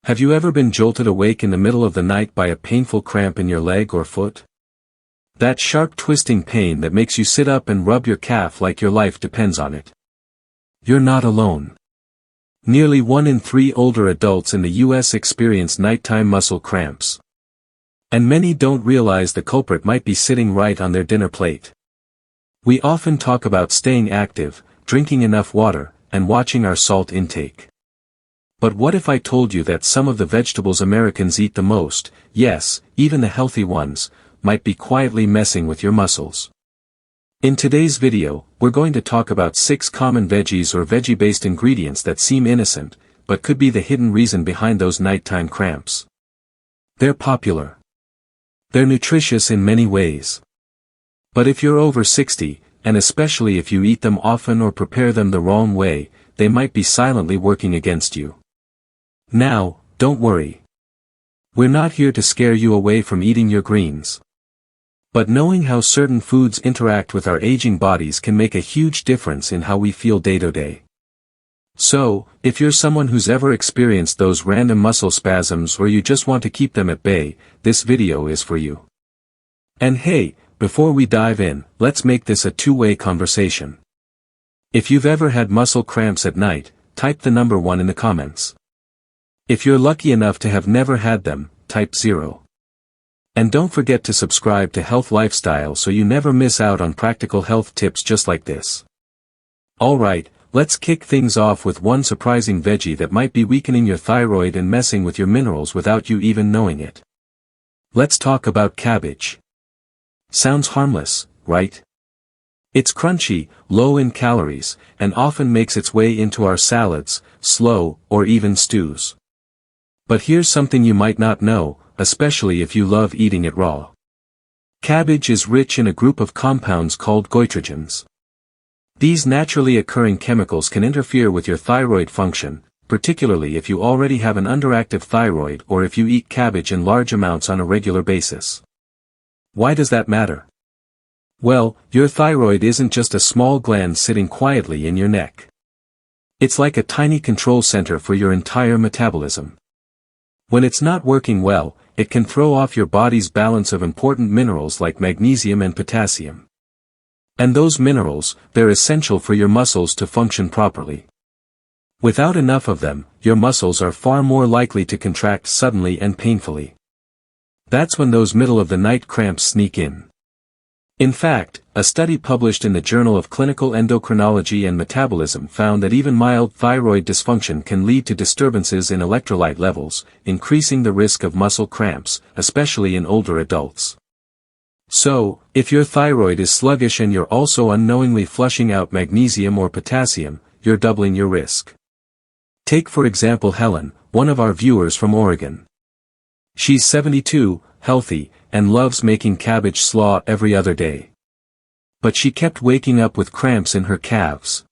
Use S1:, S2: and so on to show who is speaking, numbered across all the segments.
S1: Have you ever been jolted awake in the middle of the night by a painful cramp in your leg or foot? That sharp twisting pain that makes you sit up and rub your calf like your life depends on it. You're not alone. Nearly 1 in 3 older adults in the US experience nighttime muscle cramps. And many don't realize the culprit might be sitting right on their dinner plate. We often talk about staying active, drinking enough water, and watching our salt intake. But what if I told you that some of the vegetables Americans eat the most, yes, even the healthy ones, might be quietly messing with your muscles? In today's video, we're going to talk about 6 common veggies or veggie-based ingredients that seem innocent, but could be the hidden reason behind those nighttime cramps. They're popular. They're nutritious in many ways. But if you're over 60, and especially if you eat them often or prepare them the wrong way, they might be silently working against you. Now, don't worry. We're not here to scare you away from eating your greens. But knowing how certain foods interact with our aging bodies can make a huge difference in how we feel day to day. So, if you're someone who's ever experienced those random muscle spasms or you just want to keep them at bay, this video is for you. And hey, before we dive in, let's make this a two-way conversation. If you've ever had muscle cramps at night, type the number 1 in the comments. If you're lucky enough to have never had them, type 0. And don't forget to subscribe to Health Lifestyle so you never miss out on practical health tips just like this. Alright, let's kick things off with one surprising veggie that might be weakening your thyroid and messing with your minerals without you even knowing it. Let's talk about cabbage. Sounds harmless, right? It's crunchy, low in calories, and often makes its way into our salads, slaw, or even stews. But here's something you might not know, especially if you love eating it raw. Cabbage is rich in a group of compounds called goitrogens. These naturally occurring chemicals can interfere with your thyroid function, particularly if you already have an underactive thyroid or if you eat cabbage in large amounts on a regular basis. Why does that matter? Well, your thyroid isn't just a small gland sitting quietly in your neck. It's like a tiny control center for your entire metabolism. When it's not working well, it can throw off your body's balance of important minerals like magnesium and potassium. And those minerals, they're essential for your muscles to function properly. Without enough of them, your muscles are far more likely to contract suddenly and painfully. That's when those middle-of-the-night cramps sneak in. In fact, a study published in the Journal of Clinical Endocrinology and Metabolism found that even mild thyroid dysfunction can lead to disturbances in electrolyte levels, increasing the risk of muscle cramps, especially in older adults. So, if your thyroid is sluggish and you're also unknowingly flushing out magnesium or potassium, you're doubling your risk. Take for example Helen, one of our viewers from Oregon. She's 72, healthy, and loves making cabbage slaw every other day. But she kept waking up with cramps in her calves.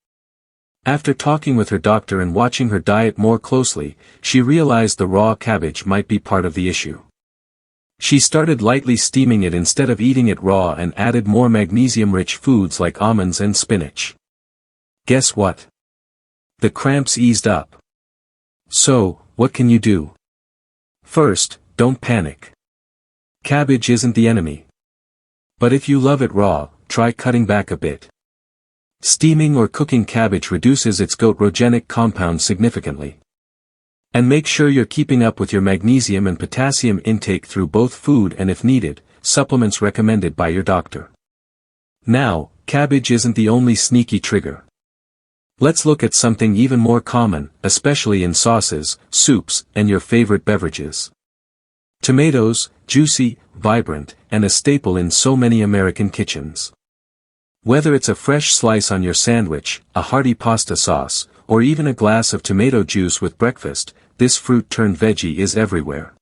S1: After talking with her doctor and watching her diet more closely, she realized the raw cabbage might be part of the issue. She started lightly steaming it instead of eating it raw and added more magnesium-rich foods like almonds and spinach. Guess what? The cramps eased up. So, what can you do? First, don't panic. Cabbage isn't the enemy. But if you love it raw, try cutting back a bit. Steaming or cooking cabbage reduces its goitrogenic compounds significantly. And make sure you're keeping up with your magnesium and potassium intake through both food and, if needed, supplements recommended by your doctor. Now, cabbage isn't the only sneaky trigger. Let's look at something even more common, especially in sauces, soups, and your favorite beverages. Tomatoes, juicy, vibrant, and a staple in so many American kitchens. Whether it's a fresh slice on your sandwich, a hearty pasta sauce, or even a glass of tomato juice with breakfast, this fruit-turned-veggie is everywhere.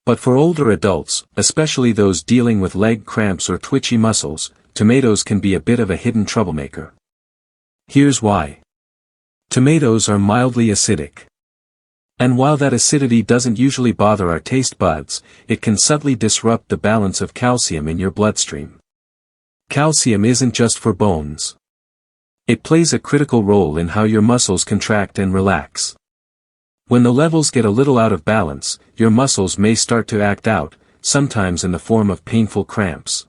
S1: But for older adults, especially those dealing with leg cramps or twitchy muscles, tomatoes can be a bit of a hidden troublemaker. Here's why. Tomatoes are mildly acidic. And while that acidity doesn't usually bother our taste buds, it can subtly disrupt the balance of calcium in your bloodstream. Calcium isn't just for bones. It plays a critical role in how your muscles contract and relax. When the levels get a little out of balance, your muscles may start to act out, sometimes in the form of painful cramps.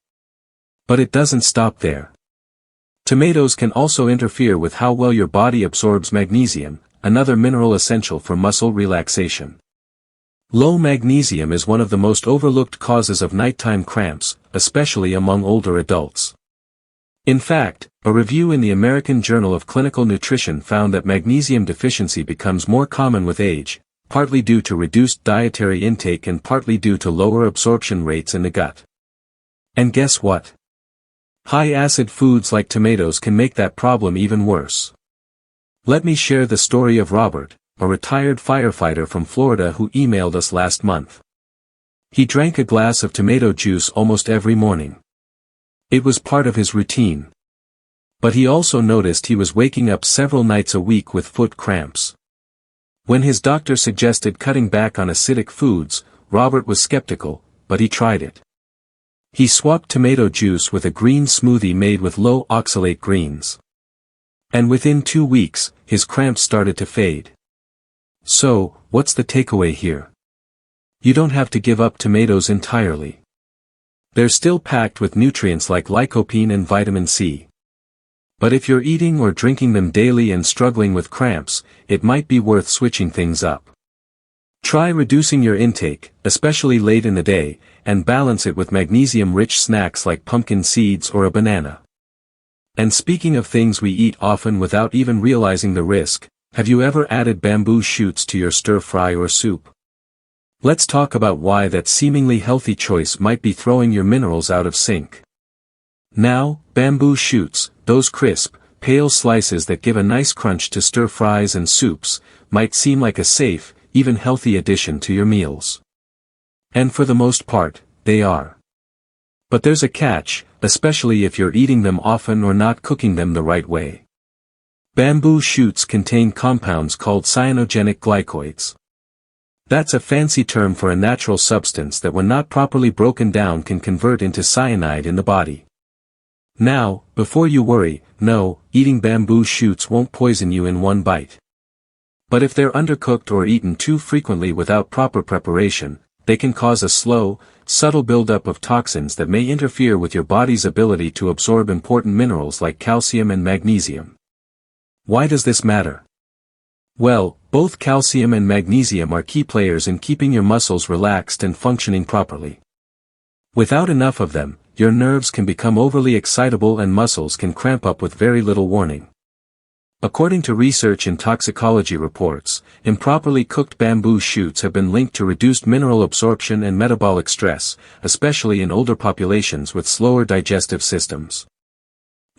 S1: But it doesn't stop there. Tomatoes can also interfere with how well your body absorbs magnesium, another mineral essential for muscle relaxation. Low magnesium is one of the most overlooked causes of nighttime cramps, especially among older adults. In fact, a review in the American Journal of Clinical Nutrition found that magnesium deficiency becomes more common with age, partly due to reduced dietary intake and partly due to lower absorption rates in the gut. And guess what? High-acid foods like tomatoes can make that problem even worse. Let me share the story of Robert, a retired firefighter from Florida who emailed us last month. He drank a glass of tomato juice almost every morning. It was part of his routine. But he also noticed he was waking up several nights a week with foot cramps. When his doctor suggested cutting back on acidic foods, Robert was skeptical, but he tried it. He swapped tomato juice with a green smoothie made with low oxalate greens. And within 2 weeks, his cramps started to fade. So, what's the takeaway here? You don't have to give up tomatoes entirely. They're still packed with nutrients like lycopene and vitamin C. But if you're eating or drinking them daily and struggling with cramps, it might be worth switching things up. Try reducing your intake, especially late in the day, and balance it with magnesium-rich snacks like pumpkin seeds or a banana. And speaking of things we eat often without even realizing the risk, have you ever added bamboo shoots to your stir-fry or soup? Let's talk about why that seemingly healthy choice might be throwing your minerals out of sync. Now, bamboo shoots, those crisp, pale slices that give a nice crunch to stir-fries and soups, might seem like a safe, even healthy addition to your meals. And for the most part, they are. But there's a catch, especially if you're eating them often or not cooking them the right way. Bamboo shoots contain compounds called cyanogenic glycoids. That's a fancy term for a natural substance that when not properly broken down can convert into cyanide in the body. Now, before you worry, no, eating bamboo shoots won't poison you in one bite. But if they're undercooked or eaten too frequently without proper preparation, they can cause a slow, subtle buildup of toxins that may interfere with your body's ability to absorb important minerals like calcium and magnesium. Why does this matter? Well, both calcium and magnesium are key players in keeping your muscles relaxed and functioning properly. Without enough of them, your nerves can become overly excitable and muscles can cramp up with very little warning. According to research in toxicology reports, improperly cooked bamboo shoots have been linked to reduced mineral absorption and metabolic stress, especially in older populations with slower digestive systems.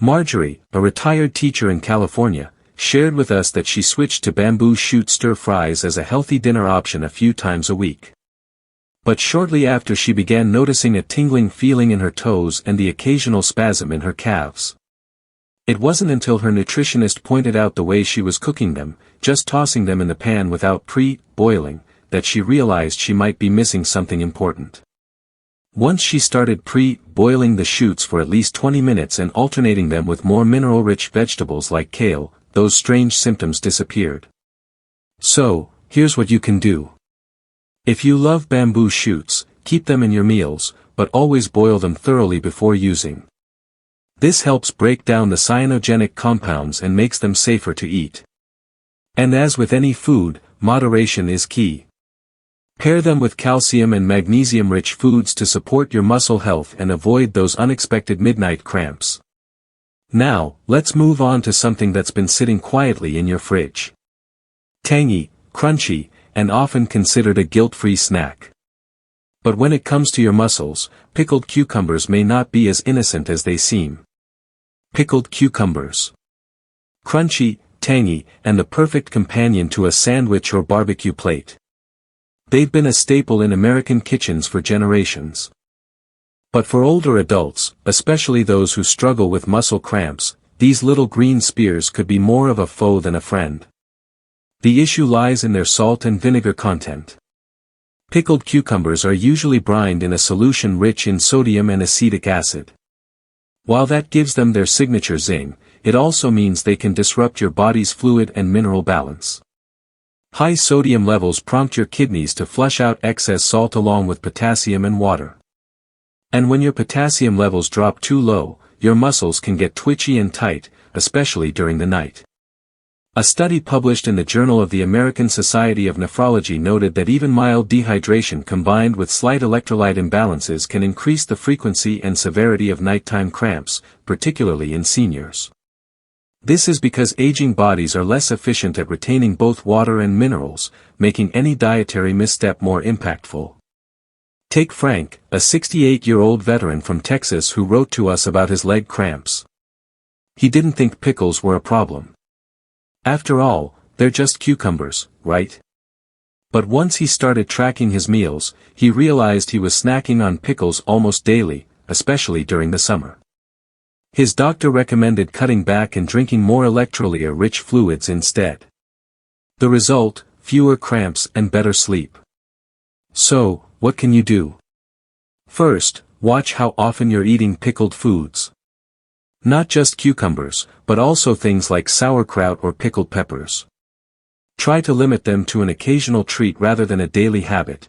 S1: Marjorie, a retired teacher in California, shared with us that she switched to bamboo shoot stir-fries as a healthy dinner option a few times a week. But shortly after she began noticing a tingling feeling in her toes and the occasional spasm in her calves. It wasn't until her nutritionist pointed out the way she was cooking them, just tossing them in the pan without pre-boiling, that she realized she might be missing something important. Once she started pre-boiling the shoots for at least 20 minutes and alternating them with more mineral-rich vegetables like kale, those strange symptoms disappeared. So, here's what you can do. If you love bamboo shoots, keep them in your meals, but always boil them thoroughly before using. This helps break down the cyanogenic compounds and makes them safer to eat. And as with any food, moderation is key. Pair them with calcium and magnesium-rich foods to support your muscle health and avoid those unexpected midnight cramps. Now, let's move on to something that's been sitting quietly in your fridge. Tangy, crunchy, and often considered a guilt-free snack. But when it comes to your muscles, pickled cucumbers may not be as innocent as they seem. Pickled cucumbers. Crunchy, tangy, and the perfect companion to a sandwich or barbecue plate. They've been a staple in American kitchens for generations. But for older adults, especially those who struggle with muscle cramps, these little green spears could be more of a foe than a friend. The issue lies in their salt and vinegar content. Pickled cucumbers are usually brined in a solution rich in sodium and acetic acid. While that gives them their signature zing, it also means they can disrupt your body's fluid and mineral balance. High sodium levels prompt your kidneys to flush out excess salt along with potassium and water. And when your potassium levels drop too low, your muscles can get twitchy and tight, especially during the night. A study published in the Journal of the American Society of Nephrology noted that even mild dehydration combined with slight electrolyte imbalances can increase the frequency and severity of nighttime cramps, particularly in seniors. This is because aging bodies are less efficient at retaining both water and minerals, making any dietary misstep more impactful. Take Frank, a 68-year-old veteran from Texas who wrote to us about his leg cramps. He didn't think pickles were a problem. After all, they're just cucumbers, right? But once he started tracking his meals, he realized he was snacking on pickles almost daily, especially during the summer. His doctor recommended cutting back and drinking more electrolyte-rich fluids instead. The result, fewer cramps and better sleep. So, what can you do? First, watch how often you're eating pickled foods. Not just cucumbers, but also things like sauerkraut or pickled peppers. Try to limit them to an occasional treat rather than a daily habit.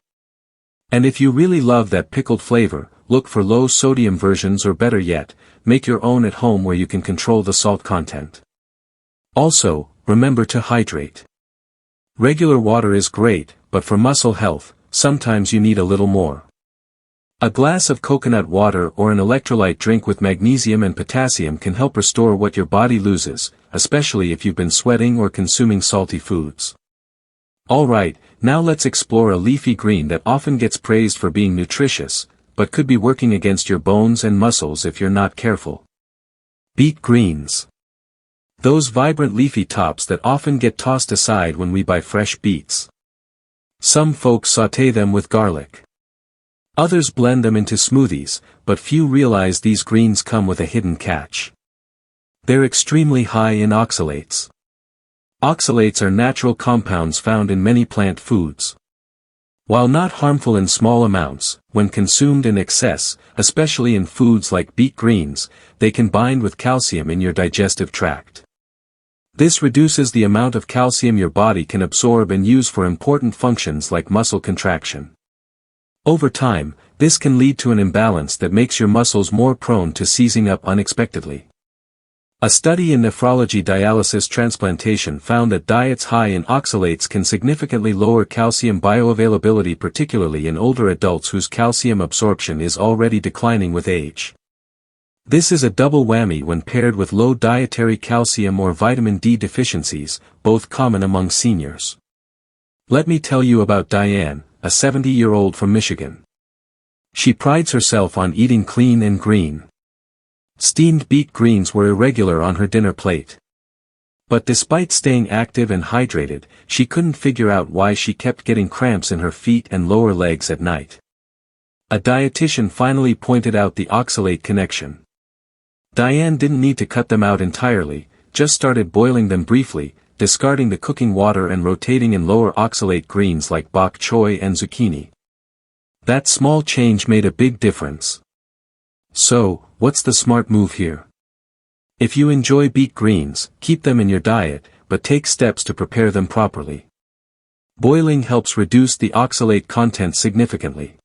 S1: And if you really love that pickled flavor, look for low-sodium versions or better yet, make your own at home where you can control the salt content. Also, remember to hydrate. Regular water is great, but for muscle health, sometimes you need a little more. A glass of coconut water or an electrolyte drink with magnesium and potassium can help restore what your body loses, especially if you've been sweating or consuming salty foods. Alright, now let's explore a leafy green that often gets praised for being nutritious, but could be working against your bones and muscles if you're not careful. Beet greens. Those vibrant leafy tops that often get tossed aside when we buy fresh beets. Some folks sauté them with garlic. Others blend them into smoothies, but few realize these greens come with a hidden catch. They're extremely high in oxalates. Oxalates are natural compounds found in many plant foods. While not harmful in small amounts, when consumed in excess, especially in foods like beet greens, they can bind with calcium in your digestive tract. This reduces the amount of calcium your body can absorb and use for important functions like muscle contraction. Over time, this can lead to an imbalance that makes your muscles more prone to seizing up unexpectedly. A study in nephrology dialysis transplantation found that diets high in oxalates can significantly lower calcium bioavailability, particularly in older adults whose calcium absorption is already declining with age. This is a double whammy when paired with low dietary calcium or vitamin D deficiencies, both common among seniors. Let me tell you about Diane, a 70-year-old from Michigan. She prides herself on eating clean and green. Steamed beet greens were irregular on her dinner plate. But despite staying active and hydrated, she couldn't figure out why she kept getting cramps in her feet and lower legs at night. A dietitian finally pointed out the oxalate connection. Diane didn't need to cut them out entirely, just started boiling them briefly, discarding the cooking water and rotating in lower oxalate greens like bok choy and zucchini. That small change made a big difference. So, what's the smart move here? If you enjoy beet greens, keep them in your diet, but take steps to prepare them properly. Boiling helps reduce the oxalate content significantly.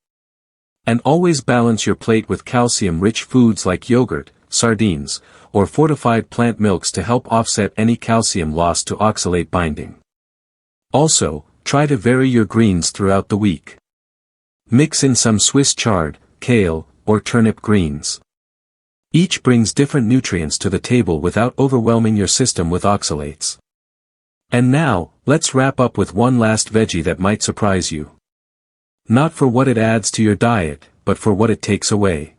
S1: And always balance your plate with calcium-rich foods like yogurt, sardines, or fortified plant milks to help offset any calcium lost to oxalate binding. Also, try to vary your greens throughout the week. Mix in some Swiss chard, kale, or turnip greens. Each brings different nutrients to the table without overwhelming your system with oxalates. And now, let's wrap up with one last veggie that might surprise you. Not for what it adds to your diet, but for what it takes away.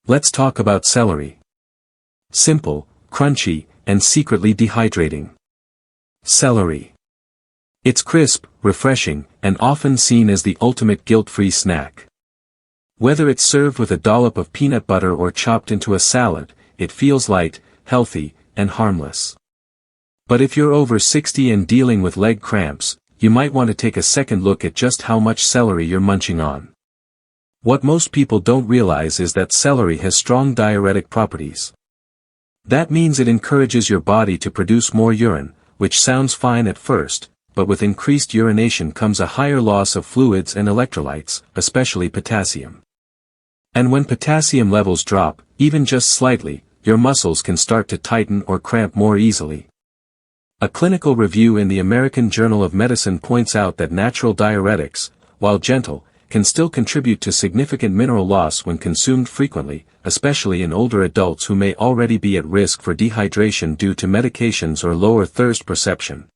S1: Let's talk about celery. Simple, crunchy, and secretly dehydrating. Celery. It's crisp, refreshing, and often seen as the ultimate guilt-free snack. Whether it's served with a dollop of peanut butter or chopped into a salad, it feels light, healthy, and harmless. But if you're over 60 and dealing with leg cramps, you might want to take a second look at just how much celery you're munching on. What most people don't realize is that celery has strong diuretic properties. That means it encourages your body to produce more urine, which sounds fine at first, but with increased urination comes a higher loss of fluids and electrolytes, especially potassium. And when potassium levels drop, even just slightly, your muscles can start to tighten or cramp more easily. A clinical review in the American Journal of Medicine points out that natural diuretics, while gentle, can still contribute to significant mineral loss when consumed frequently, especially in older adults who may already be at risk for dehydration due to medications or lower thirst perception.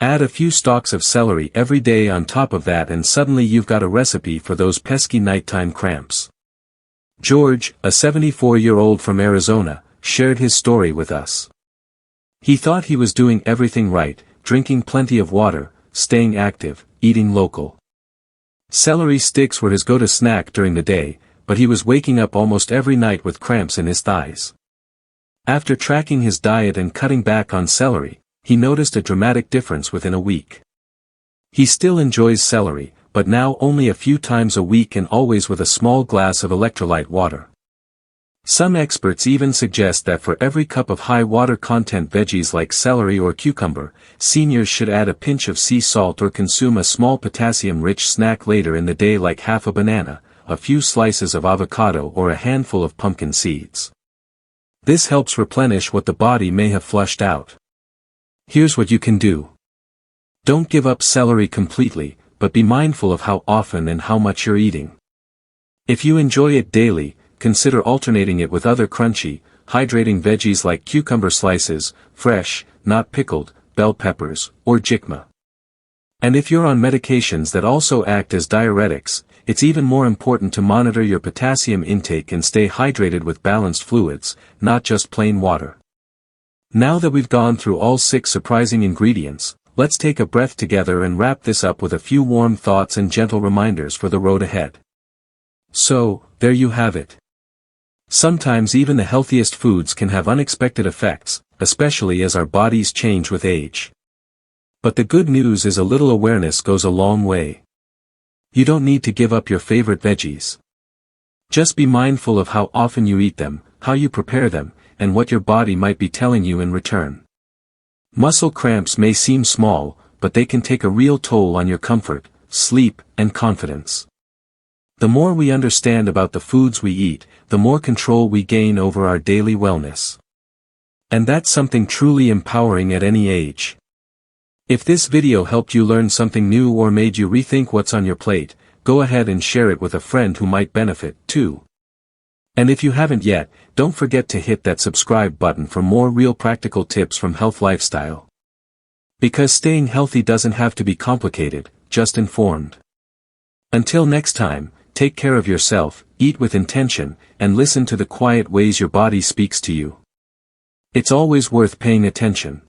S1: Add a few stalks of celery every day on top of that and suddenly you've got a recipe for those pesky nighttime cramps. George, a 74-year-old from Arizona, shared his story with us. He thought he was doing everything right, drinking plenty of water, staying active, eating local. Celery sticks were his go-to snack during the day, but he was waking up almost every night with cramps in his thighs. After tracking his diet and cutting back on celery, he noticed a dramatic difference within a week. He still enjoys celery, but now only a few times a week and always with a small glass of electrolyte water. Some experts even suggest that for every cup of high water content veggies like celery or cucumber, seniors should add a pinch of sea salt or consume a small potassium-rich snack later in the day like half a banana, a few slices of avocado or a handful of pumpkin seeds. This helps replenish what the body may have flushed out. Here's what you can do. Don't give up celery completely, but be mindful of how often and how much you're eating. If you enjoy it daily, consider alternating it with other crunchy, hydrating veggies like cucumber slices, fresh, not pickled, bell peppers, or jicama. And if you're on medications that also act as diuretics, it's even more important to monitor your potassium intake and stay hydrated with balanced fluids, not just plain water. Now that we've gone through all 6 surprising ingredients, let's take a breath together and wrap this up with a few warm thoughts and gentle reminders for the road ahead. So, there you have it. Sometimes even the healthiest foods can have unexpected effects, especially as our bodies change with age. But the good news is a little awareness goes a long way. You don't need to give up your favorite veggies. Just be mindful of how often you eat them, how you prepare them, and what your body might be telling you in return. Muscle cramps may seem small, but they can take a real toll on your comfort, sleep, and confidence. The more we understand about the foods we eat, the more control we gain over our daily wellness. And that's something truly empowering at any age. If this video helped you learn something new or made you rethink what's on your plate, go ahead and share it with a friend who might benefit, too. And if you haven't yet, don't forget to hit that subscribe button for more real practical tips from Health Lifestyle. Because staying healthy doesn't have to be complicated, just informed. Until next time, take care of yourself, eat with intention, and listen to the quiet ways your body speaks to you. It's always worth paying attention.